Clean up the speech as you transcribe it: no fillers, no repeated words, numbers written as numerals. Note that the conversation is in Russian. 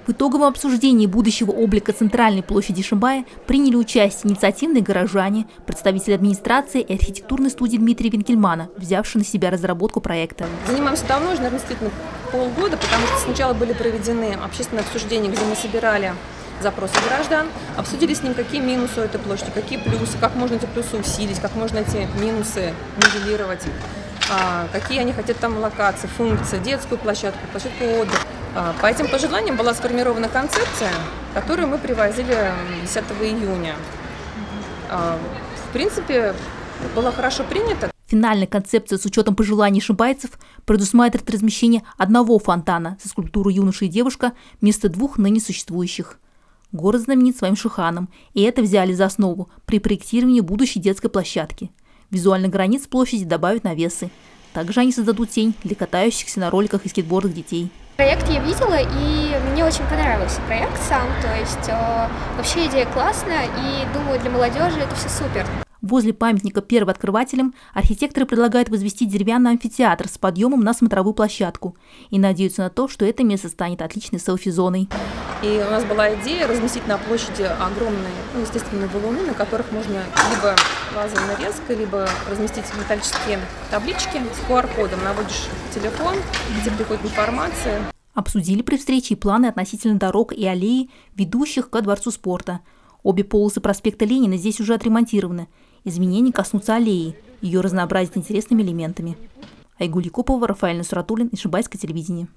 В итоговом обсуждении будущего облика центральной площади Ишимбая приняли участие инициативные горожане, представители администрации и архитектурной студии Дмитрия Винкельмана, взявшие на себя разработку проекта. Занимаемся давно, уже, наверное, действительно полгода, потому что сначала были проведены общественные обсуждения, где мы собирали запросы граждан, обсудили с ним, какие минусы у этой площади, какие плюсы, как можно эти плюсы усилить, как можно эти минусы нивелировать, какие они хотят там локации, функции, детскую площадку, площадку отдыха. По этим пожеланиям была сформирована концепция, которую мы привозили 10 июня. В принципе, была хорошо принята. Финальная концепция с учетом пожеланий ишимбайцев предусматривает размещение одного фонтана со скульптурой юноши и девушка вместо двух ныне существующих. Город знаменит своим шиханом, и это взяли за основу при проектировании будущей детской площадки. Визуальных границ площади добавят навесы. Также они создадут тень для катающихся на роликах и скейтбордах детей. Проект я видела, и мне очень понравился проект сам, то есть вообще идея классная, и думаю, для молодежи это все супер. Возле памятника первооткрывателям архитекторы предлагают возвести деревянный амфитеатр с подъемом на смотровую площадку и надеются на то, что это место станет отличной селфи-зоной. И у нас была идея разместить на площади огромные, естественные валуны, на которых можно либо лазерной нарезкой, либо разместить металлические таблички с QR-кодом. Наводишь телефон, где приходит информация. Обсудили при встрече и планы относительно дорог и аллей, ведущих ко Дворцу спорта. Обе полосы проспекта Ленина здесь уже отремонтированы. Изменения коснутся аллеи, ее разнообразить интересными элементами. Айгуль Якупова, Рафаэль Насратуллин, Ишимбайское телевидение.